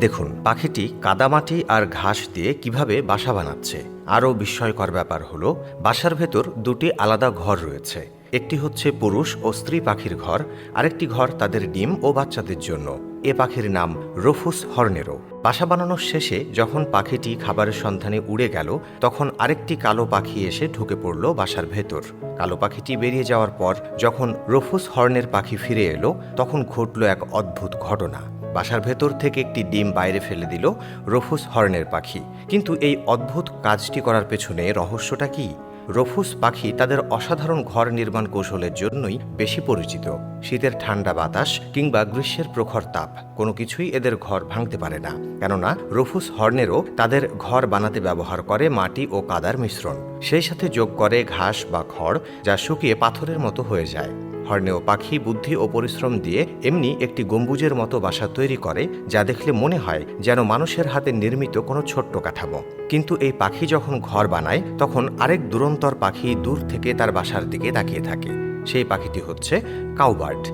দেখুন পাখিটি কাদামাটি আর ঘাস দিয়ে কিভাবে বাসা বানাচ্ছে। আরও বিস্ময়কর ব্যাপার হলো বাসার ভেতর দুটি আলাদা ঘর রয়েছে। একটি হচ্ছে পুরুষ ও স্ত্রী পাখির ঘর, আরেকটি ঘর তাদের ডিম ও বাচ্চাদের জন্য। এ পাখির নাম রুফুস হর্নেরো। বাসা বানানোর শেষে যখন পাখিটি খাবারের সন্ধানে উড়ে গেল, তখন আরেকটি কালো পাখি এসে ঢুকে পড়ল বাসার ভেতর। কালো পাখিটি বেরিয়ে যাওয়ার পর যখন রুফুস হর্নের পাখি ফিরে এলো, তখন ঘটল এক অদ্ভুত ঘটনা। বাসার ভেতর থেকে একটি ডিম বাইরে ফেলে দিল রুফুস হর্নের পাখি। কিন্তু এই অদ্ভুত কাজটি করার পেছনে রহস্যটা কি? রুফুস পাখি তাদের অসাধারণ ঘর নির্মাণ কৌশলের জন্যই বেশি পরিচিত। শীতের ঠান্ডা বাতাস কিংবা গ্রীষ্মের প্রখর তাপ কোনো কিছুই এদের ঘর ভাঙতে পারে না, কেননা রুফুস হর্নেরও তাদের ঘর বানাতে ব্যবহার করে মাটি ও কাদার মিশ্রণ, সেই সাথে যোগ করে ঘাস বা খড়, যা শুকিয়ে পাথরের মতো হয়ে যায়। হর্নেও পাখি বুদ্ধি ও পরিশ্রম দিয়ে এমনি একটি গম্বুজের মতো বাসা তৈরি করে, যা দেখলে মনে হয় যেন মানুষের হাতে নির্মিত কোনো ছোট্ট কাঠামো। কিন্তু এই পাখি যখন ঘর বানায়, তখন আরেক দুরন্তর পাখি দূর থেকে তার বাসার দিকে তাকিয়ে থাকে। সেই পাখিটি হচ্ছে কাউবার্ড।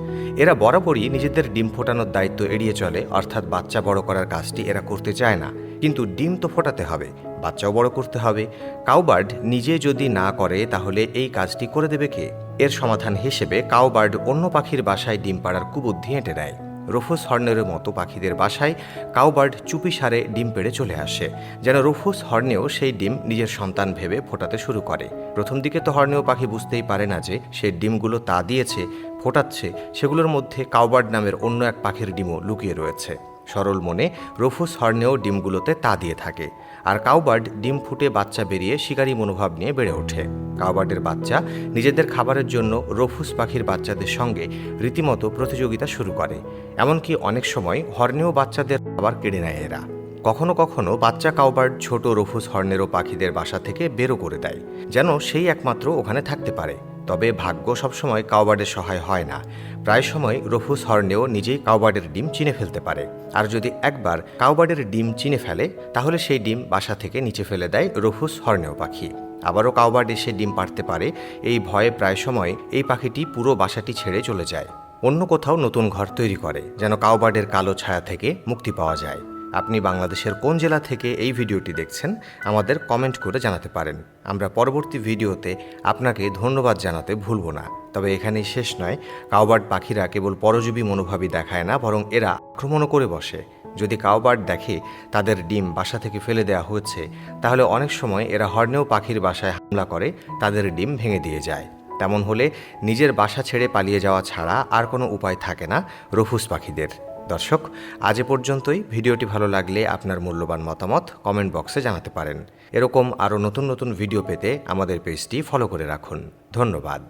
এরা বরাবরই নিজেদের ডিম ফোটানোর দায়িত্ব এড়িয়ে চলে, অর্থাৎ বাচ্চা বড় করার কাজটি এরা করতে চায় না। কিন্তু ডিম তো ফোটাতে হবে, বাচ্চাও বড় করতে হবে। কাউবার্ড নিজে যদি না করে, তাহলে এই কাজটি করে দেবে কে? এর সমাধান হিসেবে কাউবার্ড অন্য পাখির বাসায় ডিম পাড়ার কুবুদ্ধি এঁটে নেয়। রুফুস হর্নেরের মতো পাখিদের বাসায় কাউবার্ড চুপিসারে ডিম পেড়ে চলে আসে, যেন রুফুস হর্নেও সেই ডিম নিজের সন্তান ভেবে ফোটাতে শুরু করে। প্রথম দিকে তো হর্নেও পাখি বুঝতেই পারে না যে সে ডিমগুলো তা দিয়েছে, ফোটাচ্ছে, সেগুলোর মধ্যে কাউবার্ড নামের অন্য এক পাখির ডিমও লুকিয়ে রয়েছে। সরল মনে রুফুস হর্নেও ডিমগুলোতে তা দিয়ে থাকে, আর কাউবার্ড ডিম ফুটে বাচ্চা বেরিয়ে শিকারী মনোভাব নিয়ে বেড়ে ওঠে। কাউবার্ডের বাচ্চা নিজেদের খাবারের জন্য রুফুস পাখির বাচ্চাদের সঙ্গে রীতিমতো প্রতিযোগিতা শুরু করে। এমনকি অনেক সময় হর্নেও বাচ্চাদের খাবার কেড়ে নেয় এরা। কখনো কখনো বাচ্চা কাউবার্ড ছোট রুফুস হর্নেরও পাখিদের বাসা থেকে বেরো করে দেয়, যেন সেই একমাত্র ওখানে থাকতে পারে। তবে ভাগ্য সবসময় কাউবার্ডের সহায় হয় না। প্রায় সময় রুফুস হর্নেও নিজেই কাউবার্ডের ডিম চিনে ফেলতে পারে। আর যদি একবার কাউবার্ডের ডিম চিনে ফেলে, তাহলে সেই ডিম বাসা থেকে নিচে ফেলে দেয় রুফুস হর্নেও পাখি। আবারও কাউবার্ড এসে ডিম পাড়তে পারে, এই ভয়ে প্রায় সময় এই পাখিটি পুরো বাসাটি ছেড়ে চলে যায়, অন্য কোথাও নতুন ঘর তৈরি করে, যেন কাউবার্ডের কালো ছায়া থেকে মুক্তি পাওয়া যায়। আপনি বাংলাদেশের কোন জেলা থেকে এই ভিডিওটি দেখছেন, আমাদের কমেন্ট করে জানাতে পারেন। আমরা পরবর্তী ভিডিওতে আপনাকে ধন্যবাদ জানাতে ভুলব না। তবে এখানেই শেষ নয়। কাউবার্ড পাখিরা কেবল পরজীবী মনোভাবই দেখায় না, বরং এরা আক্রমণও করে বসে। যদি কাউবার্ড দেখে তাদের ডিম বাসা থেকে ফেলে দেওয়া হয়েছে, তাহলে অনেক সময় এরা হর্নেও পাখির বাসায় হামলা করে তাদের ডিম ভেঙে দিয়ে যায়। তেমন হলে নিজের বাসা ছেড়ে পালিয়ে যাওয়া ছাড়া আর কোনো উপায় থাকে না রুফুস পাখিদের। দর্শক, আজ পর্যন্তই। ভিডিওটি ভালো লাগলে আপনার মূল্যবান মতামত কমেন্ট বক্সে জানাতে পারেন। এরকম আরও নতুন নতুন ভিডিও পেতে আমাদের পেজটি ফলো করে রাখুন। ধন্যবাদ।